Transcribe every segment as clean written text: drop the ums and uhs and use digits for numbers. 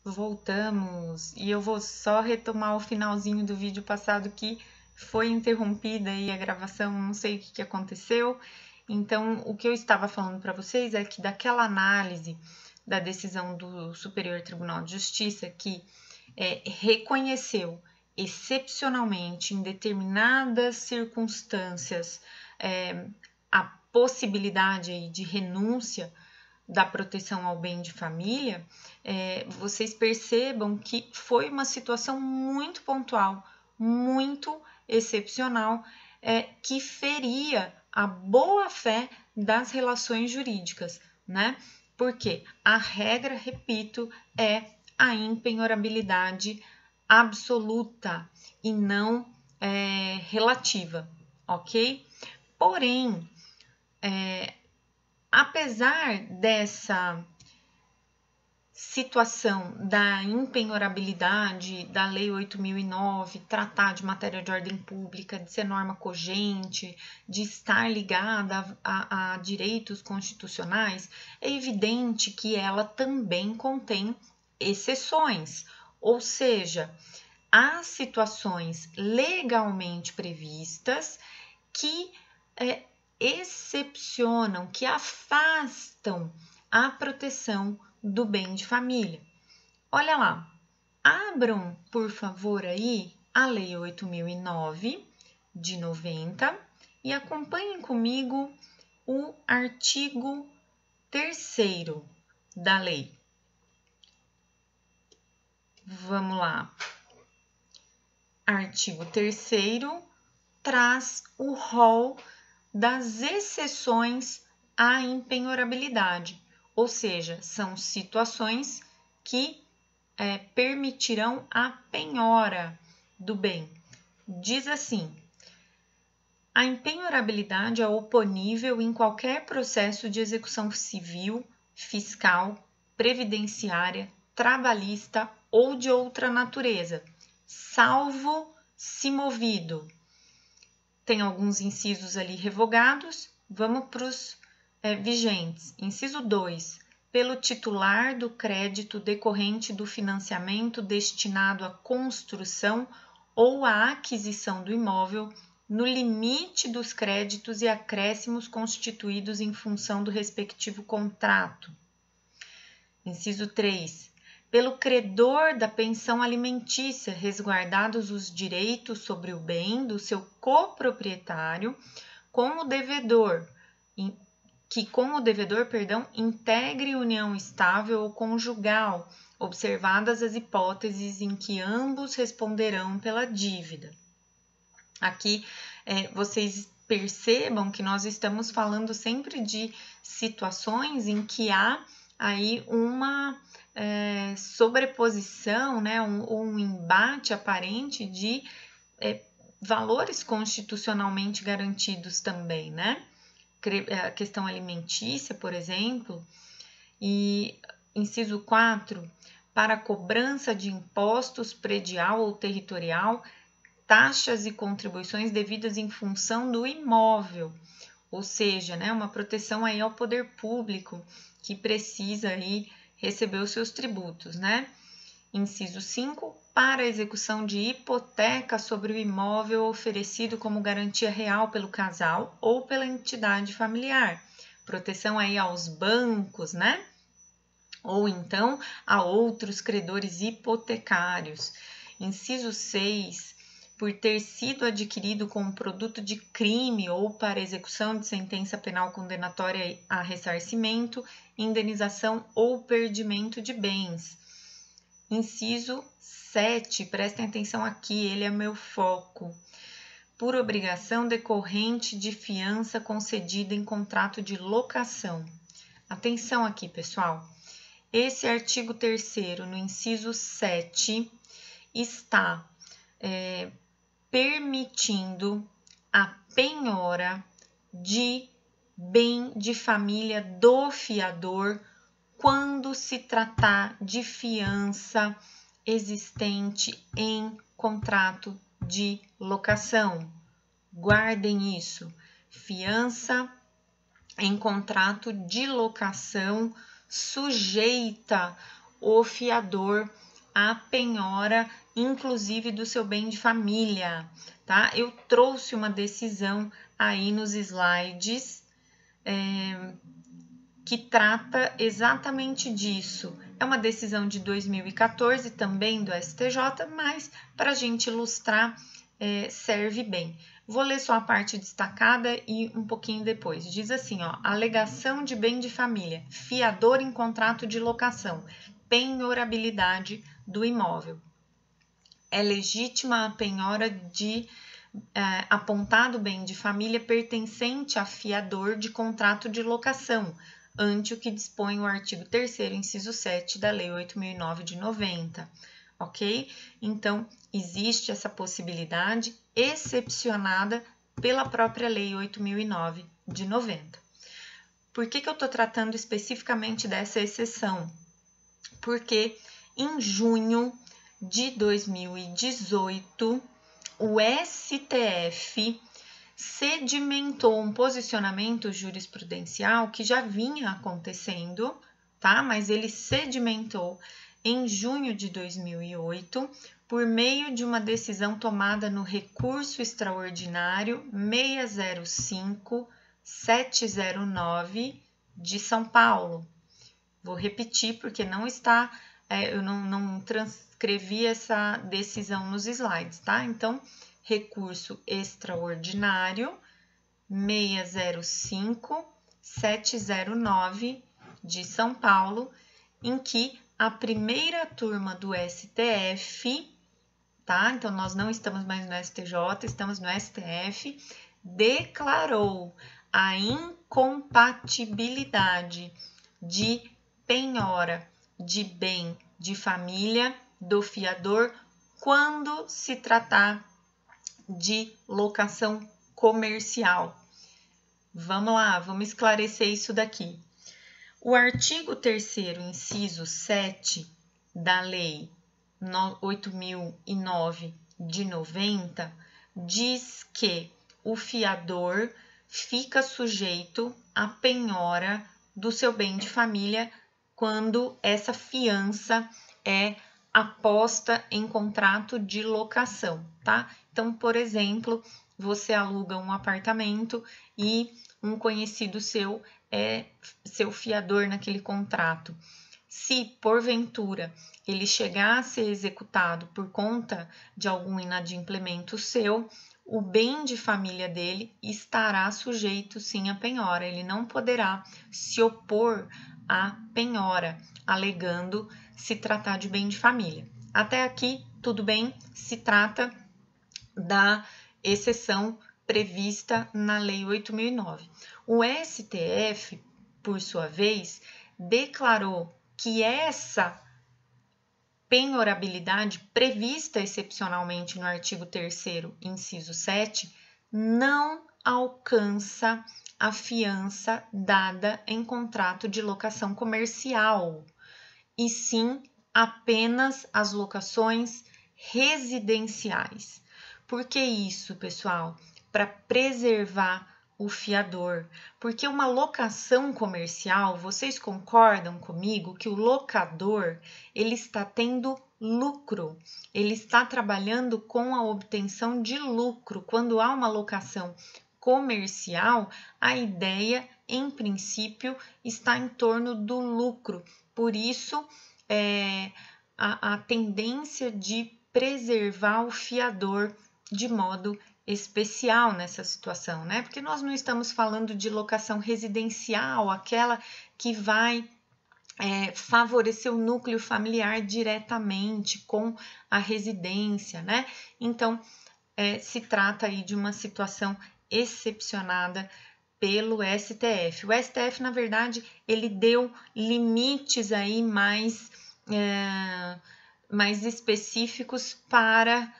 Voltamos e eu vou só retomar o finalzinho do vídeo passado que foi interrompida aí a gravação, não sei o que aconteceu. Então, o que eu estava falando para vocês é que daquela análise da decisão do Superior Tribunal de Justiça que reconheceu excepcionalmente em determinadas circunstâncias a possibilidade de renúncia da proteção ao bem de família, vocês percebam que foi uma situação muito pontual, muito excepcional, que feria a boa-fé das relações jurídicas, né? Porque a regra, repito, é a impenhorabilidade absoluta e não relativa, ok? Porém, apesar dessa situação da impenhorabilidade da Lei 8.009, tratar de matéria de ordem pública, de ser norma cogente, de estar ligada a direitos constitucionais, é evidente que ela também contém exceções, ou seja, há situações legalmente previstas que excepcionam, que afastam a proteção do bem de família. Olha lá, abram, por favor, aí a Lei 8.009 de 90 e acompanhem comigo o artigo 3º da lei. Vamos lá. Artigo 3º traz o rol das exceções à impenhorabilidade, ou seja, são situações que permitirão a penhora do bem. Diz assim: a impenhorabilidade é oponível em qualquer processo de execução civil, fiscal, previdenciária, trabalhista ou de outra natureza, salvo se movido. Tem alguns incisos ali revogados, vamos para os vigentes. Inciso 2. Pelo titular do crédito decorrente do financiamento destinado à construção ou à aquisição do imóvel, no limite dos créditos e acréscimos constituídos em função do respectivo contrato. Inciso 3. Pelo credor da pensão alimentícia, resguardados os direitos sobre o bem do seu coproprietário, com o devedor, integre união estável ou conjugal, observadas as hipóteses em que ambos responderão pela dívida. Aqui vocês percebam que nós estamos falando sempre de situações em que há aí uma sobreposição, né, um embate aparente de valores constitucionalmente garantidos também, né? A questão alimentícia, por exemplo, e inciso 4, para a cobrança de impostos predial ou territorial, taxas e contribuições devidas em função do imóvel, ou seja, né, uma proteção aí ao poder público que precisa aí receber os seus tributos, né? Inciso 5, para a execução de hipoteca sobre o imóvel oferecido como garantia real pelo casal ou pela entidade familiar. Proteção aí aos bancos, né? Ou então a outros credores hipotecários. Inciso 6, por ter sido adquirido como produto de crime ou para execução de sentença penal condenatória a ressarcimento, indenização ou perdimento de bens. Inciso 7, prestem atenção aqui, ele é meu foco. Por obrigação decorrente de fiança concedida em contrato de locação. Atenção aqui, pessoal. Esse artigo 3º, no inciso 7, está permitindo a penhora de bem de família do fiador quando se tratar de fiança existente em contrato de locação. Guardem isso. Fiança em contrato de locação sujeita o fiador a penhora, inclusive do seu bem de família, tá? Eu trouxe uma decisão aí nos slides que trata exatamente disso. É uma decisão de 2014, também do STJ, mas para a gente ilustrar serve bem. Vou ler só a parte destacada e um pouquinho depois. Diz assim, ó, alegação de bem de família, fiador em contrato de locação, penhorabilidade do imóvel. É legítima a penhora de apontado bem de família pertencente a fiador de contrato de locação, ante o que dispõe o artigo 3º, inciso 7 da Lei 8.009 de 90, ok? Então, existe essa possibilidade excepcionada pela própria Lei 8.009 de 90. Por que eu estou tratando especificamente dessa exceção? Porque em junho de 2018, o STF sedimentou um posicionamento jurisprudencial que já vinha acontecendo, tá? Mas ele sedimentou em junho de 2008 por meio de uma decisão tomada no recurso extraordinário 605-709 de São Paulo. Vou repetir porque não está, eu não transcrevi essa decisão nos slides, tá? Então, recurso extraordinário 605-709 de São Paulo, em que a primeira turma do STF, tá? Então, nós não estamos mais no STJ, estamos no STF, declarou a incompatibilidade de penhora de bem de família do fiador quando se tratar de locação comercial. Vamos lá, vamos esclarecer isso daqui. O artigo 3º, inciso 7 da Lei 8.009 de 90 diz que o fiador fica sujeito à penhora do seu bem de família quando essa fiança é aposta em contrato de locação, tá? Então, por exemplo, você aluga um apartamento e um conhecido seu é seu fiador naquele contrato. Se, porventura, ele chegar a ser executado por conta de algum inadimplemento seu, o bem de família dele estará sujeito, sim, à penhora. Ele não poderá se opor à penhora, alegando se tratar de bem de família. Até aqui, tudo bem? Se trata da exceção prevista na Lei 8.009. O STF, por sua vez, declarou que essa penhorabilidade prevista excepcionalmente no artigo 3º, inciso 7, não alcança a fiança dada em contrato de locação comercial, e sim apenas as locações residenciais. Por que isso, pessoal? Para preservar o fiador. Porque uma locação comercial, vocês concordam comigo que o locador, ele está tendo lucro, ele está trabalhando com a obtenção de lucro. Quando há uma locação comercial, a ideia, em princípio, está em torno do lucro. Por isso, a tendência de preservar o fiador de modo especial nessa situação, né? Porque nós não estamos falando de locação residencial, aquela que vai favorecer o núcleo familiar diretamente com a residência, né? Então, se trata aí de uma situação excepcionada pelo STF. O STF, na verdade, ele deu limites aí mais específicos para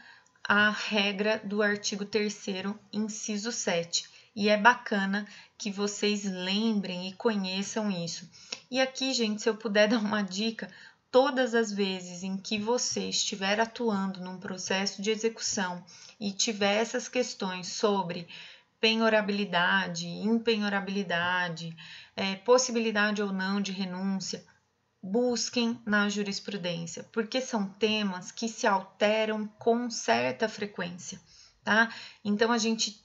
a regra do artigo 3º, inciso 7. E é bacana que vocês lembrem e conheçam isso. E aqui, gente, se eu puder dar uma dica, todas as vezes em que você estiver atuando num processo de execução e tiver essas questões sobre penhorabilidade, impenhorabilidade, possibilidade ou não de renúncia, busquem na jurisprudência, porque são temas que se alteram com certa frequência, tá? Então, a gente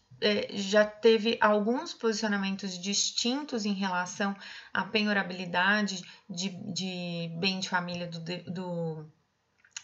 já teve alguns posicionamentos distintos em relação à penhorabilidade de bem de família do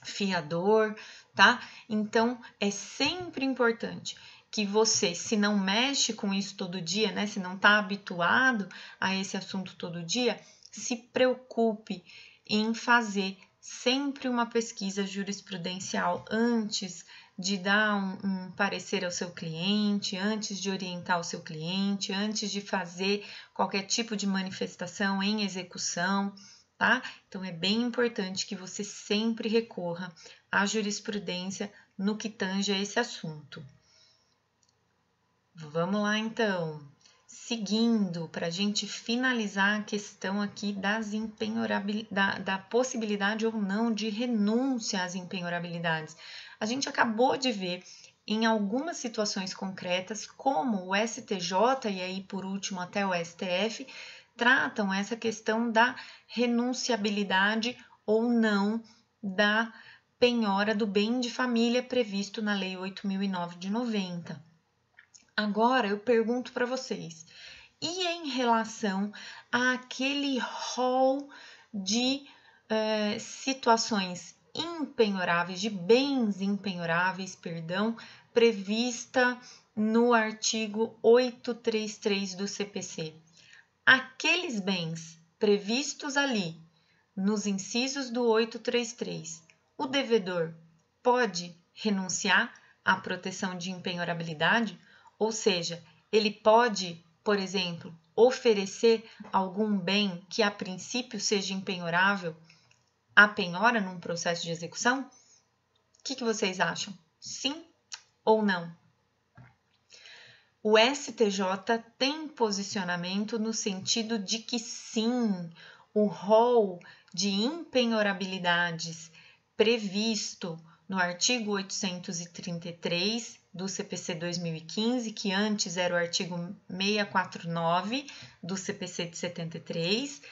fiador, tá? Então, é sempre importante que você, se não mexe com isso todo dia, né? Se não está habituado a esse assunto todo dia, se preocupe em fazer sempre uma pesquisa jurisprudencial antes de dar um parecer ao seu cliente, antes de orientar o seu cliente, antes de fazer qualquer tipo de manifestação em execução, tá? Então, é bem importante que você sempre recorra à jurisprudência no que tange a esse assunto. Vamos lá, então. Seguindo, para a gente finalizar a questão aqui da possibilidade ou não de renúncia às empenhorabilidades. A gente acabou de ver em algumas situações concretas como o STJ e aí por último até o STF tratam essa questão da renunciabilidade ou não da penhora do bem de família previsto na Lei 8.009 de 90. Agora eu pergunto para vocês, e em relação àquele rol de situações impenhoráveis, de bens impenhoráveis, prevista no artigo 833 do CPC? Aqueles bens previstos ali nos incisos do 833, o devedor pode renunciar à proteção de impenhorabilidade? Ou seja, ele pode, por exemplo, oferecer algum bem que a princípio seja impenhorável à penhora num processo de execução? O que vocês acham? Sim ou não? O STJ tem posicionamento no sentido de que sim, o rol de impenhorabilidades previsto no artigo 833 do CPC 2015, que antes era o artigo 649 do CPC de 73,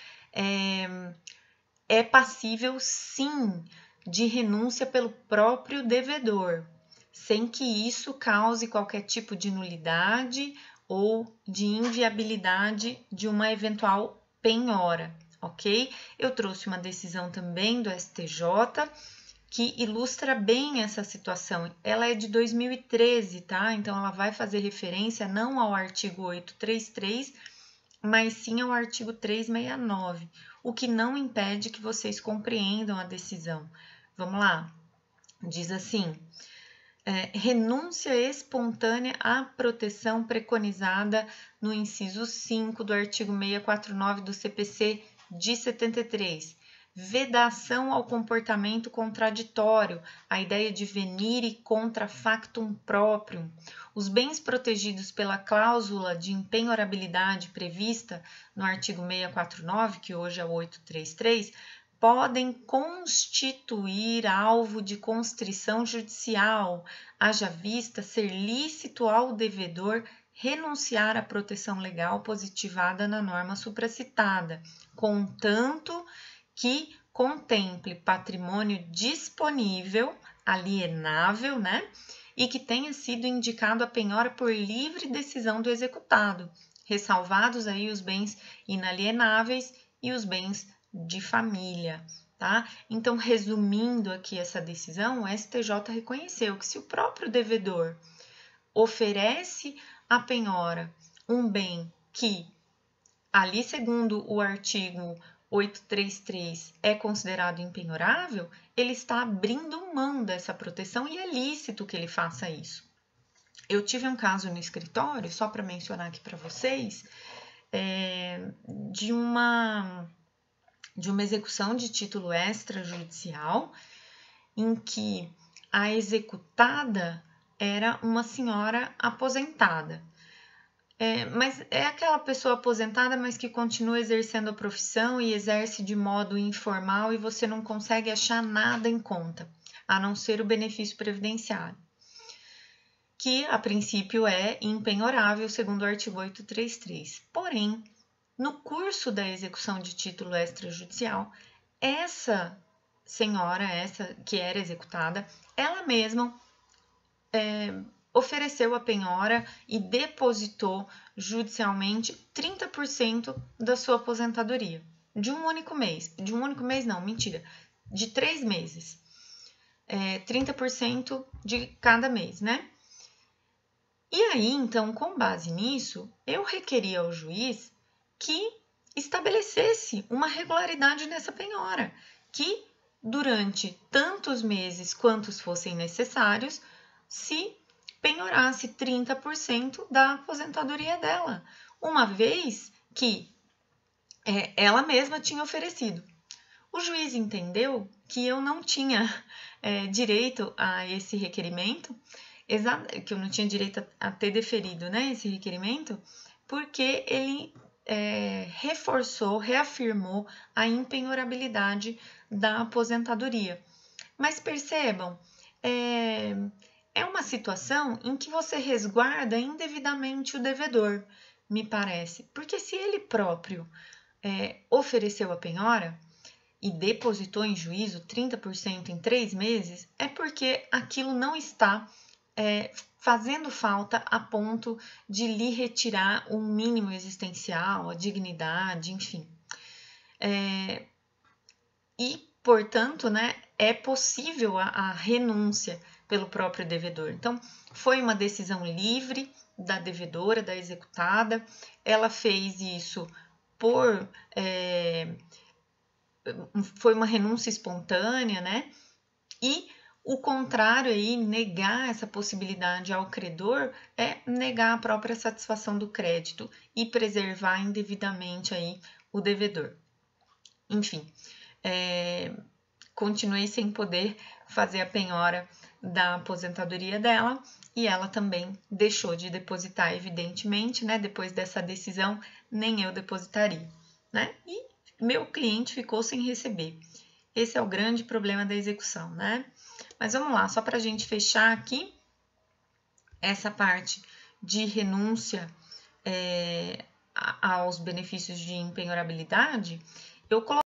é passível sim de renúncia pelo próprio devedor, sem que isso cause qualquer tipo de nulidade ou de inviabilidade de uma eventual penhora, ok? Eu trouxe uma decisão também do STJ que ilustra bem essa situação. Ela é de 2013, tá? Então, ela vai fazer referência não ao artigo 833, mas sim ao artigo 369, o que não impede que vocês compreendam a decisão. Vamos lá. Diz assim: renúncia espontânea à proteção preconizada no inciso 5 do artigo 649 do CPC de 73. Vedação ao comportamento contraditório, a ideia de venire contra factum proprium. Os bens protegidos pela cláusula de impenhorabilidade prevista no artigo 649, que hoje é o 833, podem constituir alvo de constrição judicial, haja vista ser lícito ao devedor renunciar à proteção legal positivada na norma supracitada, contanto que contemple patrimônio disponível, alienável, né? E que tenha sido indicado a penhora por livre decisão do executado, ressalvados aí os bens inalienáveis e os bens de família, tá? Então, resumindo aqui essa decisão, o STJ reconheceu que se o próprio devedor oferece à penhora um bem que, ali segundo o artigo 833 é considerado impenhorável, ele está abrindo mão dessa proteção e é lícito que ele faça isso. Eu tive um caso no escritório, só para mencionar aqui para vocês, de uma execução de título extrajudicial em que a executada era uma senhora aposentada. Mas é aquela pessoa aposentada, mas que continua exercendo a profissão e exerce de modo informal e você não consegue achar nada em conta, a não ser o benefício previdenciário, que a princípio é impenhorável segundo o artigo 833. Porém, no curso da execução de título extrajudicial, essa senhora, essa que era executada, ela mesma ofereceu a penhora e depositou judicialmente 30% da sua aposentadoria. De um único mês. De um único mês, não, mentira. De 3 meses. 30% de cada mês, né? E aí, então, com base nisso, eu requeri ao juiz que estabelecesse uma regularidade nessa penhora, que durante tantos meses quantos fossem necessários, se penhorasse 30% da aposentadoria dela, uma vez que ela mesma tinha oferecido. O juiz entendeu que eu não tinha direito a esse requerimento, que eu não tinha direito a ter deferido, né, esse requerimento, porque ele reforçou, reafirmou a impenhorabilidade da aposentadoria. Mas percebam, é uma situação em que você resguarda indevidamente o devedor, me parece, porque se ele próprio ofereceu a penhora e depositou em juízo 30% em 3 meses, é porque aquilo não está fazendo falta a ponto de lhe retirar o mínimo existencial, a dignidade, enfim. E, portanto, né, é possível a renúncia pelo próprio devedor. Então, foi uma decisão livre da devedora, da executada, ela fez isso foi uma renúncia espontânea, né? E o contrário aí, negar essa possibilidade ao credor, é negar a própria satisfação do crédito e preservar indevidamente aí o devedor. Enfim, continuei sem poder fazer a penhora da aposentadoria dela e ela também deixou de depositar, evidentemente, né? Depois dessa decisão, nem eu depositaria, né? E meu cliente ficou sem receber. Esse é o grande problema da execução, né? Mas vamos lá, só para a gente fechar aqui essa parte de renúncia aos benefícios de impenhorabilidade, eu coloquei